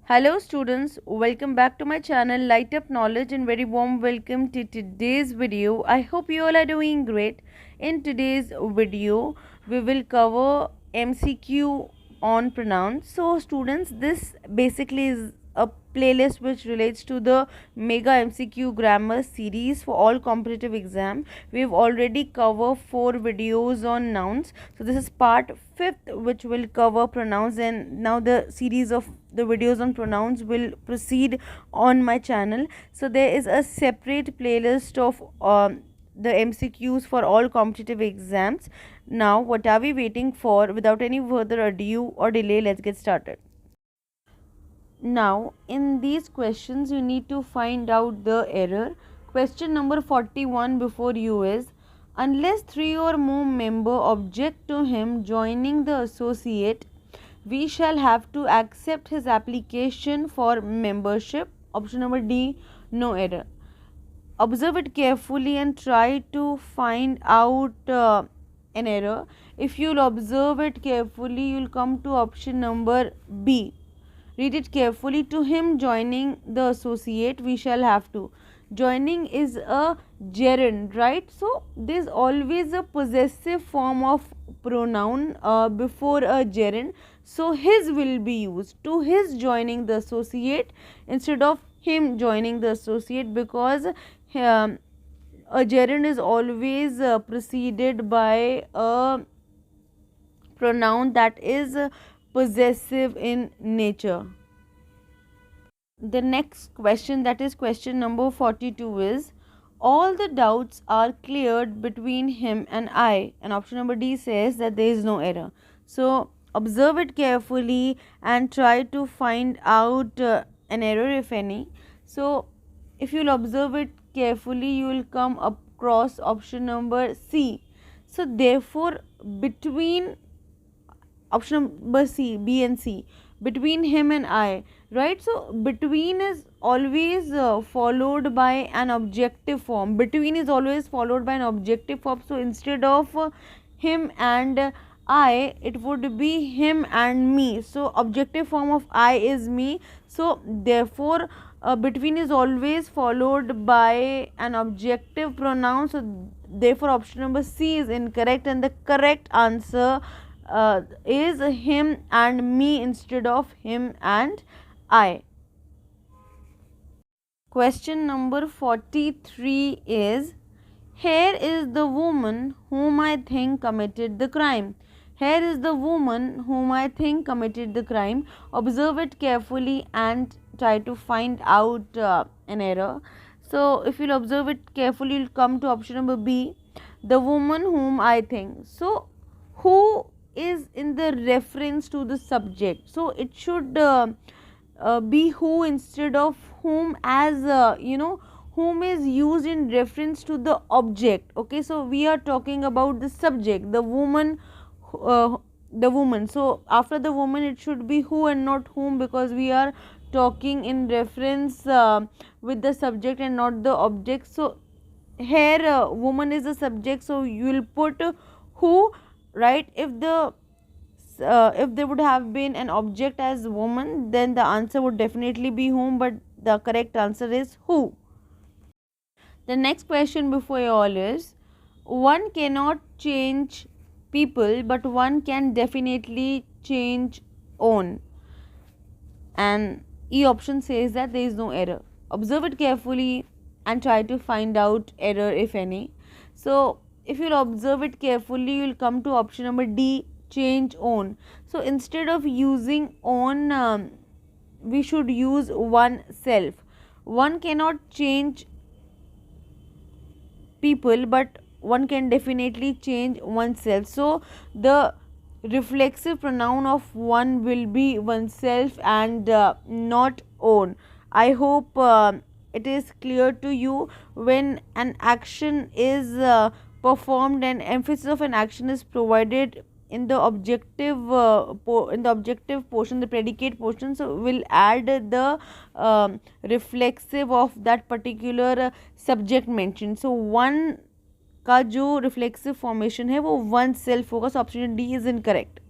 Hello students, welcome back to my channel Lightup Knowledge and very warm welcome to today's video. I hope you all are doing great. In today's video, we will cover MCQ on pronouns. So students, this basically is a playlist which relates to the mega MCQ grammar series for all competitive exam. We've already covered 4 videos on nouns. So this is part 5th which will cover pronouns, and now the series of the videos on pronouns will proceed on my channel. So there is a separate playlist of the MCQs for all competitive exams. Now what are we waiting for? Without any further ado or delay, let's get started. Now in these questions you need to find out the error. Question number 41 before you is, unless 3 or more member object to him joining the associate, we shall have to accept his application for membership. Option number D, no error. Observe it carefully and try to find out an error. If you'll observe it carefully, you'll come to option number B. Read it carefully. To him joining the associate, we shall have to. Joining is a gerund, right? So there's always a possessive form of pronoun before a gerund. So his will be used. To his joining the associate instead of him joining the associate, because a gerund is always preceded by a pronoun that is possessive in nature. The next question, that is question number 42, is, all the doubts are cleared between him and I, and option number D says that there is no error. So observe it carefully and try to find out an error if any. So if you'll observe it carefully, you will come across option number C. So therefore between option number C, B and C, between him and I, right? So between is always followed by an objective form. Between is always followed by an objective form. So instead of him and I, it would be him and me. So objective form of I is me. So therefore between is always followed by an objective pronoun. So therefore option number C is incorrect, and the correct answer is him and me instead of him and I. Question number 43 is, here is the woman whom I think committed the crime. Here is the woman whom I think committed the crime. Observe it carefully and try to find out an error. So if you'll observe it carefully, you'll come to option number B, the woman whom I think. So who is in the reference to the subject, so it should be who instead of whom, as whom is used in reference to the object. Okay, so we are talking about the subject, the woman, so after the woman it should be who and not whom, because we are talking in reference with the subject and not the object. So here woman is the subject, so you will put who, right? If there would have been an object as woman, then the answer would definitely be whom, but the correct answer is who. The next question before you all is, one cannot change people, but one can definitely change own, and E option says that there is no error. Observe it carefully and try to find out error if any. So if you'll observe it carefully, you'll come to option number D, change own. So instead of using own, we should use oneself. One cannot change people, but one can definitely change oneself. So the reflexive pronoun of one will be oneself and not own. I hope it is clear to you. When an action is performed and emphasis of an action is provided in the objective portion, the predicate portion, so we'll add the reflexive of that particular subject mentioned. So one का जो reflexive formation है वो one self होगा. So option D is incorrect.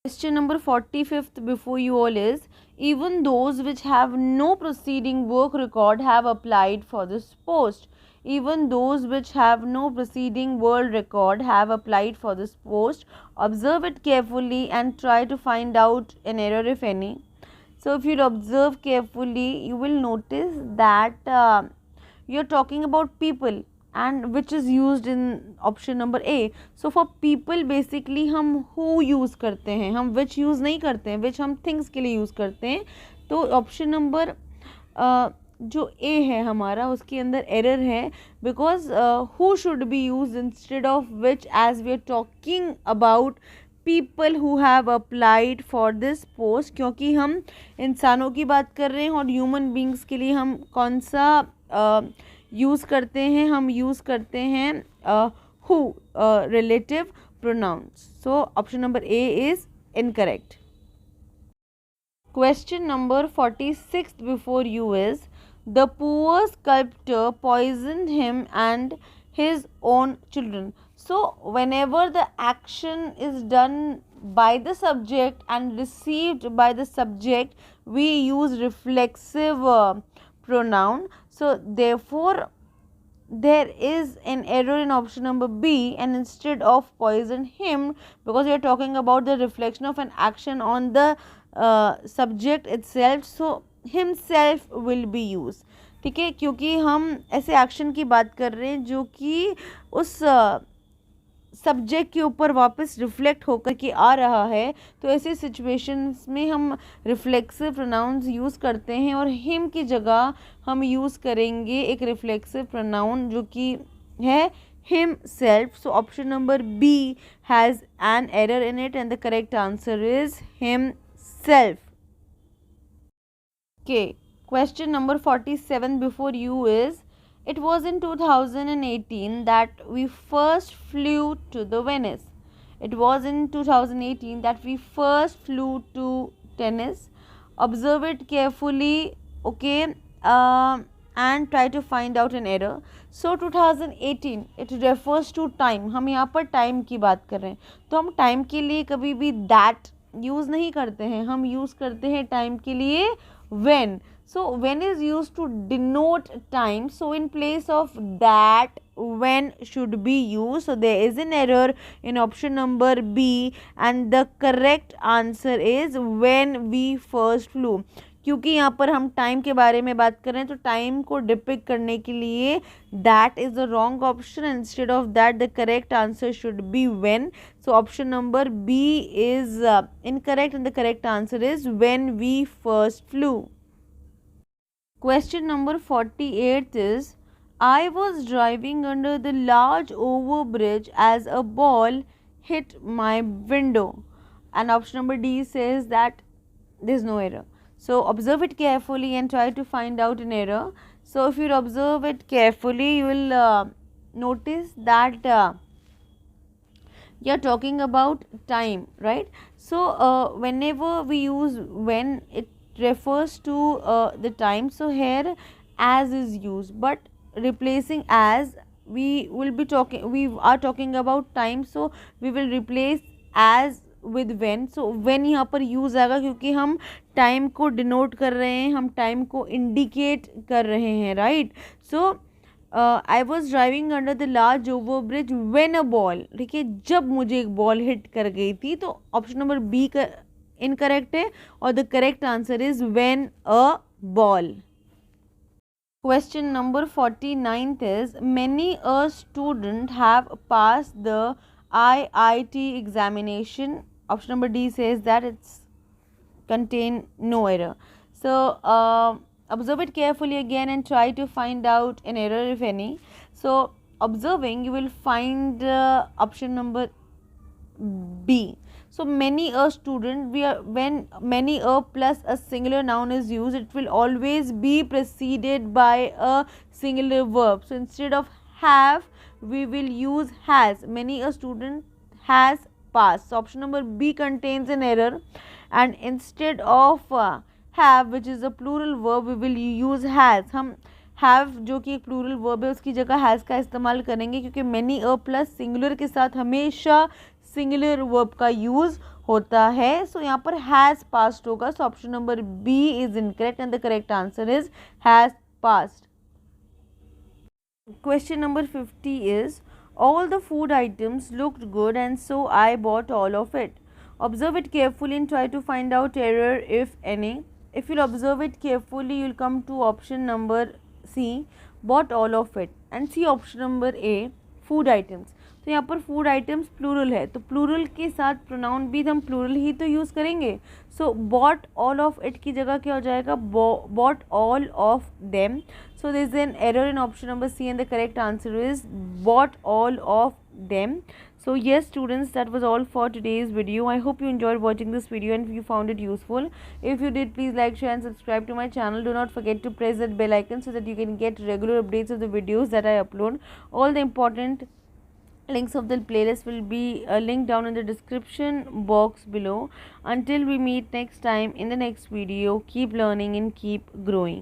Question number 45th before you all is, even those which have no preceding work record have applied for this post. Even those which have no preceding world record have applied for this post. Observe it carefully and try to find out an error if any. So if you observe carefully, you will notice that you're talking about people, and which is used in option number A. So for people basically हम who use करते हैं, हम which use नहीं करते हैं, which हम things के लिए use करते हैं. तो ऑप्शन नंबर जो A है हमारा, उसके अंदर एरर है, because who should be used instead of which, as we are talking about people who have applied for this post. क्योंकि हम इंसानों की बात कर रहे हैं और ह्यूमन बींग्स के लिए हम कौन सा यूज़ करते हैं, हम यूज़ करते हैं who relative pronouns. So option number A is incorrect. Question number 46 before you is, the poor sculptor poisoned him and his own children. So whenever the action is done by the subject and received by the subject, we use reflexive pronoun. So therefore there is an error in option number B, and instead of poison him, because we are talking about the reflection of an action on the subject itself, so himself will be used. ठीक है, क्योंकि हम ऐसे action की बात कर रहे हैं जो कि उस सब्जेक्ट के ऊपर वापस रिफ्लेक्ट होकर के आ रहा है, तो ऐसे सिचुएशंस में हम रिफ्लेक्सिव प्रोनाउंस यूज़ करते हैं और हिम की जगह हम यूज़ करेंगे एक रिफ्लेक्सिव प्रोनाउन जो कि है himself. So option number B has an error in it and the correct answer is himself. Okay, question number 47 before you is, it was in 2018 that we first flew to the Venice. It was in 2018 that we first flew to Venice. Observe it carefully, okay, and try to find out an error. So 2018 it refers to time. हम यहाँ पर time की बात कर रहे हैं, तो हम time के लिए कभी भी that यूज़ नहीं करते हैं, हम यूज़ करते हैं time के लिए when. So when is used to denote time, so in place of that when should be used. So there is an error in option number B and the correct answer is when we first flew. क्योंकि यहाँ पर हम time के बारे में बात कर रहे हैं, तो टाइम को डिपिक्ट करने के लिए that is the wrong option. Instead of that the correct answer should be when. So option number B is incorrect and the correct answer is when we first flew. Question number 48 is, I was driving under the large overbridge as a ball hit my window. And option number D says that there is no error. So observe it carefully and try to find out an error. So if you observe it carefully, you will notice that you are talking about time, right? So whenever we use when, it refers to the time. So here as is used, but replacing as, we are talking about time, so we will replace as with when. So when यहाँ पर use आएगा क्योंकि हम time को denote कर रहे हैं, हम टाइम को इंडिकेट कर रहे हैं, right. So I was driving under the large over bridge when a ball. ठीक है, जब मुझे एक बॉल हिट कर गई थी. तो ऑप्शन नंबर बी का इनकरेक्ट है और the correct answer is when a ball. Question number 49 is, many a student have passed the I.I.T examination. Option number D says that it's contain no error. So observe it carefully again and try to find out an error if any. So observing, you will find option number B. So many a student, when many a plus a singular noun is used, it will always be preceded by a singular verb. So instead of have, we will use has. Many a student has passed. So option number B contains an error, and instead of have, which is a plural verb, we will use has. हम have जो कि एक plural verb है, उसकी जगह has का इस्तेमाल करेंगे क्योंकि many a प्लस सिंगुलर के साथ हमेशा सिंगुलर वर्ब का यूज़ होता है. सो यहाँ पर हैज़ पास्ड होगा. So option number B is incorrect and the correct answer is has passed. Question number 50 is, all the food items looked good and so I bought all of it. Observe it carefully and try to find out error if any. If you'll observe it carefully, you'll come to option number C, bought all of it, and see option number A, food items. तो यहाँ पर food items plural है, तो plural के साथ pronoun भी हम plural ही तो यूज़ करेंगे. So bought all of it की जगह क्या हो जाएगा, bought all of them. So this is an error in option number C and the correct answer is bought all of them. So yes students, that was all for today's video. I hope you enjoyed watching this video and you found it useful. If you did, please like, share and subscribe to my channel. Do not forget to press that bell icon so that you can get regular updates of the videos that I upload. All the important links of the playlist will be linked down in the description box below. Until we meet next time in the next video, keep learning and keep growing.